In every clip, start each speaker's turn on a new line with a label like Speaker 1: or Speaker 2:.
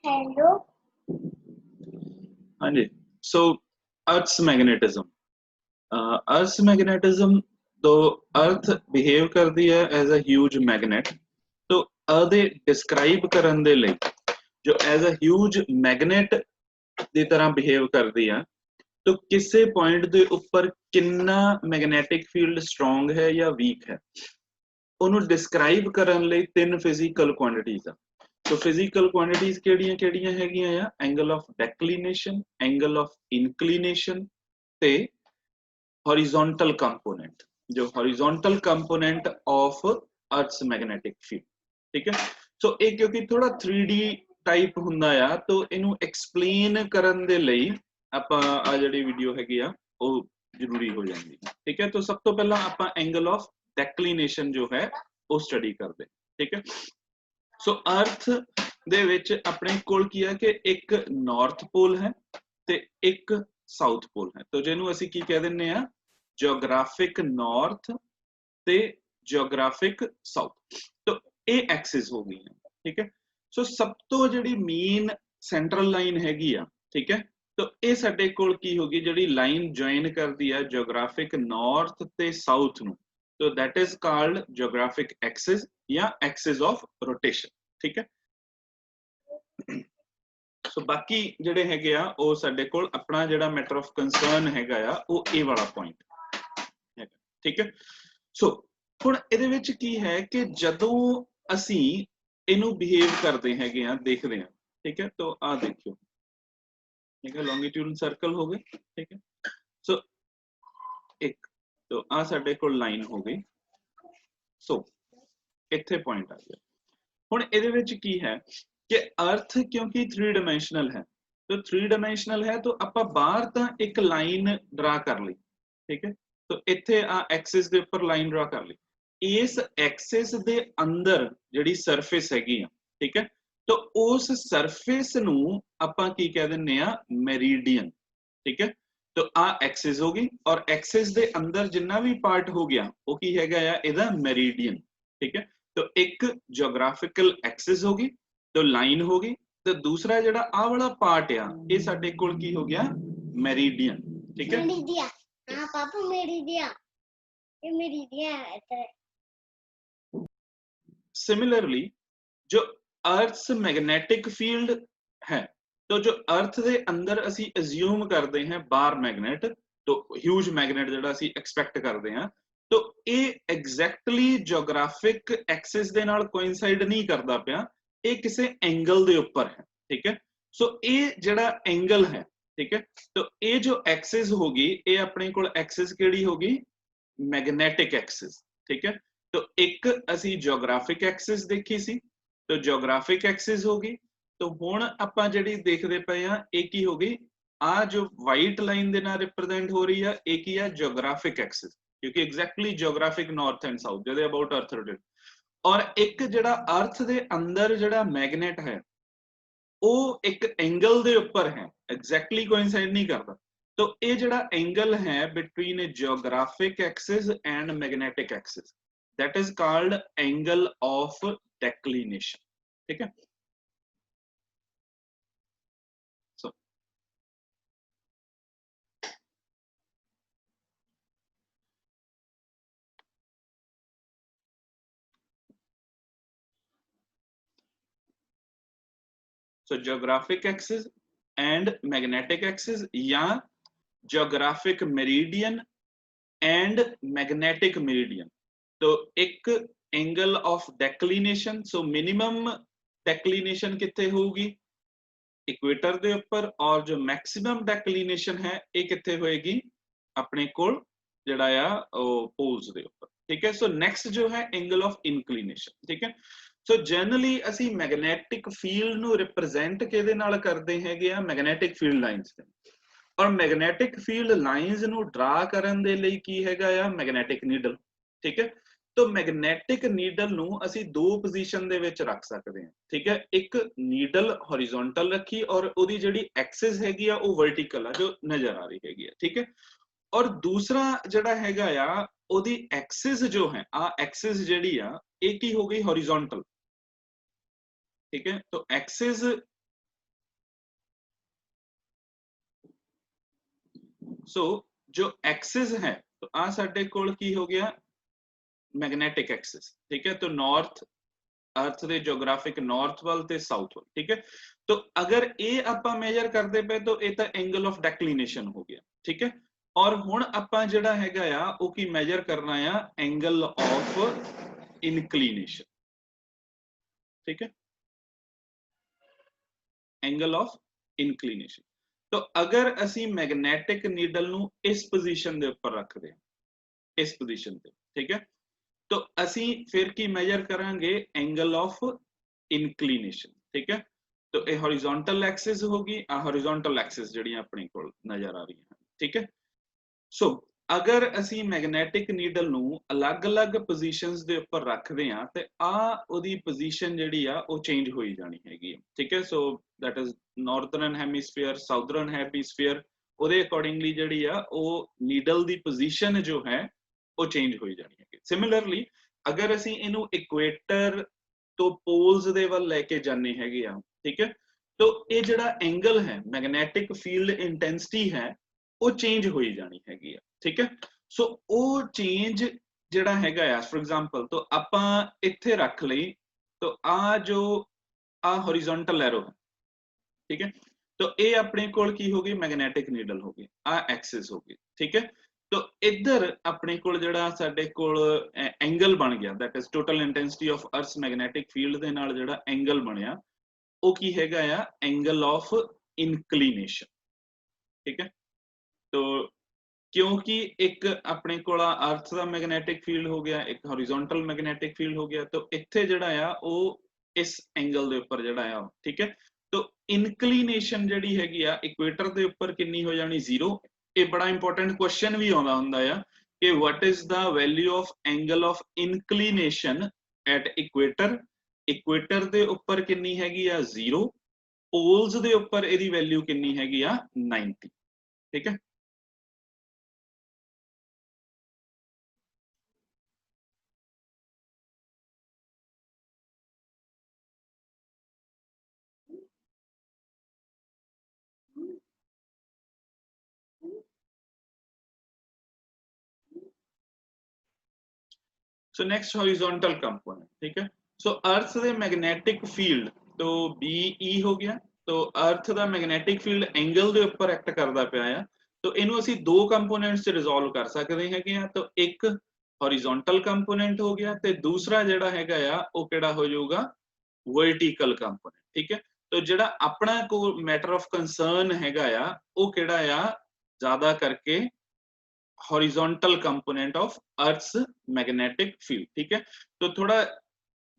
Speaker 1: Hello.
Speaker 2: हाँ जी। सो अर्थ's magnetism, अर्थ's magnetism तो अर्थ behave करती है एज अ ह्यूज मैग्नेट। तो अदे डिस्क्राइब करन दे लई जो एज अ ह्यूज मैग्नेट ਦੀ ਤਰ੍ਹਾਂ ਬਿਹੇਵ ਕਰਦੀ ਆ, तो किसी पॉइंट ਦੇ ਉੱਪਰ ਕਿੰਨਾ ਮੈਗਨੈਟਿਕ ਫੀਲਡ ਸਟਰੋਂਗ ਹੈ ਜਾਂ ਵੀਕ ਹੈ, ਉਹਨੂੰ ਡਿਸਕ੍ਰਾਈਬ ਕਰਨ ਲਈ ਤਿੰਨ ਫਿਜ਼ੀਕਲ ਕੁਆਂਟੀਟੀਜ਼ ਆ। तो फिजिकल क्वांटिटीज केड़ियां केड़ियां हैगियां आ, angle of declination, angle of inclination ते हॉरिजॉन्टल कंपोनेंट, जो horizontal component of earth's magnetic field. ठीक है, सो ये क्योंकि थोड़ा 3D टाइप हुंदा आ, तो इनू एक्सप्लेन करन दे लई आपां आ जिहड़ी वीडियो हैगी आ वो जरूरी हो जांदी। ठीक है, तो सब तो पहला आपां एंगल ऑफ डेक्लिनेशन जो है वो स्टडी करदे। ठीक है, सो अर्थ ਦੇ ਵਿੱਚ ਆਪਣੇ ਕੋਲ ਕੀ ਹੈ ਕਿ ਇੱਕ ਨਾਰਥ ਪੋਲ ਹੈ ਤੇ ਇੱਕ ਸਾਊਥ ਪੋਲ ਹੈ। तो ਜਿਹਨੂੰ ਅਸੀਂ ਕੀ ਕਹਿ ਦਿੰਨੇ ਆ, ਜਿਓਗ੍ਰਾਫਿਕ ਨਾਰਥ ਤੇ ਜਿਓਗ੍ਰਾਫਿਕ ਸਾਊਥ। तो ਇਹ ਐਕਸਿਸ ਹੋ ਗਈਆਂ। ਠੀਕ ਹੈ, ਸੋ ਸਭ ਤੋਂ ਜਿਹੜੀ ਮੇਨ ਸੈਂਟਰਲ ਲਾਈਨ ਹੈਗੀ ਆ, ਠੀਕ ਹੈ, तो ਇਹ ਸਾਡੇ ਕੋਲ ਕੀ ਹੋਗੀ, ਜਿਹੜੀ ਲਾਈਨ ਜੁਆਇਨ ਕਰਦੀ ਆ ਜਿਓਗ੍ਰਾਫਿਕ ਨਾਰਥ ਤੇ ਸਾਊਥ ਨੂੰ, तो that is called geographic axis या axis of rotation। ठीक है, सो बाकी ਜਿਹੜੇ ਹੈਗੇ ਆ ਉਹ ਸਾਡੇ ਕੋਲ ਆਪਣਾ ਜਿਹੜਾ ਮੈਟਰ ਆਫ ਕੰਸਰਨ ਹੈਗਾ ਆ ਉਹ ਇਹ ਵਾਲਾ ਪੁਆਇੰਟ ਹੈਗਾ। ਠੀਕ ਹੈ, ਸੋ ਹੁਣ ਇਹਦੇ ਵਿੱਚ ਕੀ ਹੈ ਕਿ ਜਦੋਂ ਅਸੀਂ ਇਹਨੂੰ ਬਿਹੇਵ ਕਰਦੇ ਹੈਗੇ ਆ, ਦੇਖਦੇ ਆ। ਠੀਕ ਹੈ, तो ਆ ਦੇਖਿਓ, ठीक है, लॉन्गिट्यूडल सर्कल हो गए। ठीक है, सो एक तो आ साडे कोल लाइन हो गई। सो इत्थे पॉइंट आ गया। हुण इहदे विच की है कि अर्थ क्योंकि 3 डायमेंशनल है, तो 3 डायमेंशनल है तो आपां बाहर तां एक लाइन ड्रा कर ली। ठीक है, तो इत्थे आ एक्सिस दे उपर लाइन ड्रा कर ली। इस एक्सिस दे अंदर जिहड़ी सरफेस हैगी आ, ठीक है, तो उस सरफेस नू आपां की कह दिंने आ, मेरिडियन। ठीक है, तो आ एक्सिस होगी और एक्सिस दे अंदर जिन्ना भी पार्ट हो गया वो की हैगा आ इहदा मेरिडियन। ठीक है, तो एक जियोग्राफिकल एक्सिस होगी, तो लाइन होगी, तो दूसरा जिहड़ा आ वाला पार्ट आ ये साडे कोल की हो गया, मेरिडियन। ठीक है,
Speaker 1: मेरिडियन, हां पापा मेरिडियन, ये मेरिडियन है इधर।
Speaker 2: सिमिलरली जो अर्थ्स मैग्नेटिक फील्ड है, तो जो अर्थ दे अंदर असी अज्यूम करते हैं बार मैग्नेट, तो ह्यूज मैग्नेट जिहड़ा असी एक्सपैक्ट करते हैं, तो ये एग्जैक्टली जियोग्राफिक एक्सिस दे नाल कोइंसाइड नहीं करता पिया, ये किसी एंगल दे ऊपर है। ठीक है, सो ये जिहड़ा एंगल है, ठीक है, तो ये जो एक्सिस होगी ये अपने कोल एक्सिस केड़ी होगी, मैग्नेटिक एक्सिस। ठीक है, तो एक असी जियोग्राफिक एक्सिस देखी सी, तो जियोग्राफिक एक्सिस होगी। तो हुण आपां जिहड़ी देखदे पए आ ये की होगी, आ जो वाइट लाइन दे नाल रिप्रेजेंट हो रही है ये की है, जियोग्राफिक एक्सिस, क्योंकि exactly geographic north and south जिहदे अबाउट अर्थ रोटेट। और एक जिहड़ा अर्थ दे अंदर जिहड़ा मैग्नेट है वो एक एंगल दे ऊपर है, एग्जैक्टली कोइंसाइड नहीं करता। तो ये जिहड़ा एंगल है between A geographic axis and magnetic axis, that is called angle of declination. ठीक है, so geographic axis and magnetic axis या geographic meridian and magnetic meridian। तो एक angle of declination, so minimum declination कितने होगी, equator दे ऊपर, और जो मैक्सिमम डेक्लिनेशन है ये कितने होएगी, अपने कोल जिहड़ा आ पोल्स दे ऊपर। ठीक है, सो नेक्स्ट जो है एंगल ऑफ इंक्लिनेशन। ठीक है, सो जनरली असी मैग्नेटिक फील्ड नू रिप्रेजेंट किहदे नाल करदे हैगे आ, मैग्नेटिक फील्ड लाइंस दे। और मैग्नेटिक फील्ड लाइंस नू ड्रा करन दे लई की हैगा आ, मैग्नेटिक नीडल। ठीक है, तो मैग्नेटिक नीडल नू असी दो पोजीशन दे विच रख सकते हैं। ठीक है, एक नीडल हॉरिजॉन्टल रखी और ओदी जिहड़ी एक्सिस हैगी आ वो वर्टिकल आ जो नजर आ रही हैगी आ। ठीक है, और दूसरा जिहड़ा हैगा आ ओदी एक्सिस जो है, आ एक्सिस जिहड़ी आ एक ही हो गई हॉरिजॉन्टल। ठीक है। तो एक्सिस सो जो एक्सिस है तो आ साडे कोल की हो गया मैग्नेटिक एक्सिस, ठीक है। तो नॉर्थ अर्थ ਦੇ ਜੀਓਗ੍ਰਾਫਿਕ ਨਾਰਥ ਵੱਲ ਤੇ ਸਾਊਥ ਵੱਲ, ਠੀਕ ਹੈ। तो अगर ਇਹ ਆਪਾਂ ਮੇਜਰ ਕਰਦੇ ਪਏ ਤਾਂ ਇਹ ਤਾਂ ਐਂਗਲ ਆਫ ਡੈਕਲੀਨੇਸ਼ਨ ਹੋ ਗਿਆ, ਠੀਕ ਹੈ। ਔਰ ਹੁਣ ਆਪਾਂ ਜਿਹੜਾ ਹੈਗਾ ਆ ਉਹ ਕੀ ਮੇਜਰ ਕਰਨਾ ਆ, ਐਂਗਲ ਆਫ ਇਨਕਲੀਨੇਸ਼ਨ, ठीक है, एंगल ऑफ इनक्लीनेशन। तो अगर असी मैग्नेटिक नीडल नू इस पोजीशन दे ऊपर रखते हैं, इस पोजीशन पे, ठीक है, तो असी फिर की मेजर करांगे एंगल ऑफ इनक्लीनेशन, ठीक है। तो ये हॉरिजॉन्टल एक्सिस होगी, आ हॉरिजॉन्टल एक्सिस जिहड़ी अपने को नजर आ रही है, ठीक है। सो अगर असी मैग्नेटिक नीडल नू अलग-अलग पोजीशंस दे ऊपर रखते हैं तो आ ओदी पोजीशन जिहड़ी आ वो चेंज होई जानी हैगी, ठीक है। So that is northern hemisphere, southern hemisphere, ਉਹਦੇ ਅਕੋਰਡਿੰਗਲੀ ਜਿਹੜੀ ਆ ਉਹ ਨੀਡਲ ਦੀ ਪੋਜੀਸ਼ਨ ਜੋ ਹੈ ਉਹ ਚੇਂਜ ਹੋਈ ਜਾਣੀ ਹੈ। ਸਿਮਿਲਰਲੀ ਅਗਰ ਅਸੀਂ ਇਹਨੂੰ ਇਕੁਏਟਰ ਤੋਂ ਪੋਲਸ ਦੇ ਵੱਲ ਲੈ ਕੇ ਜਾਣੇ ਹੈਗੇ ਆ, ਠੀਕ ਹੈ, तो ਇਹ ਜਿਹੜਾ ਐਂਗਲ ਹੈ ਮੈਗਨੈਟਿਕ ਫੀਲਡ ਇੰਟੈਂਸਿਟੀ ਹੈ ਉਹ ਚੇਂਜ ਹੋਈ ਜਾਣੀ ਹੈਗੀ ਆ, ਠੀਕ ਹੈ। ਸੋ ਉਹ ਚੇਂਜ ਜਿਹੜਾ ਹੈਗਾ ਆ ਫॉर एग्जांपल तो ਆਪਾਂ ਇੱਥੇ ਰੱਖ ਲਈ, तो ਆ ਜੋ ਆ हॉरिजॉन्टल एरो है, ठीक है। तो ये अपने कोल की होगी मैग्नेटिक नीडल होगी, आ एक्सिस होगी, ठीक है। तो इधर अपने कोल जेड़ा साडे कोल एंगल बन गया, that is total intensity of earth magnetic field दे नाल जेड़ा एंगल बनया वो की हैगा आ एंगल ऑफ इनक्लीनेशन, ठीक है। तो क्योंकि एक अपने कोल अर्थ दा मैग्नेटिक फील्ड हो गया, एक हॉरिजॉन्टल मैग्नेटिक फील्ड हो गया, तो इत्थे जेड़ा आ वो इस एंगल दे ऊपर जेड़ा आ, ठीक है। तो इनक्लीनेशन जिहड़ी हैगी आ इक्वेटर दे उपर किन्नी हो जानी, 0। ये बड़ा इंपॉर्टेंट क्वेश्चन भी आउंदा हुंदा आ कि what is the value of angle of inclination at equator. Equator दे उपर किन्नी हैगी आ 0, पोल्स दे उपर इहदी वैल्यू किन्नी हैगी आ 90, ठीक है। सो नेक्स्ट हॉरिजॉन्टल कंपोनेंट, ठीक है। सो अर्थ दे मैग्नेटिक फील्ड तो BE हो गया, तो अर्थ दा मैग्नेटिक फील्ड एंगल दे उपर एक्ट करदा पिया है, तो इनू असी दो कंपोनेंट्स च रिजोल्व कर सकते हैं। तो एक हॉरिजॉन्टल कंपोनेंट हो गया ते दूसरा जिहड़ा हैगा आ वो किहड़ा हो जाऊगा, वर्टिकल कंपोनेंट, ठीक है। तो जिहड़ा अपना को मैटर ऑफ कंसर्न हैगा आ वो किहड़ा आ ज्यादा करके horizontal component of earth's magnetic field, ठीक है। तो थोड़ा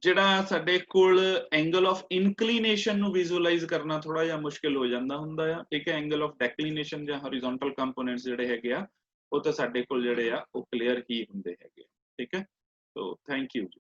Speaker 2: जिहड़ा साडे कोल एंगल ऑफ इनक्लीनेशन नू विजुअलाइज करना थोड़ा जिहा मुश्किल हो जांदा हुंदा है, ठीक है। एंगल ऑफ डेक्लीनेशन जां हॉरिजॉन्टल कंपोनेंट्स जिहड़े हैगे आ वो तो साडे कोल जिहड़े आ वो क्लियर ही हुंदे हैगे, ठीक है। तो थैंक यू जी।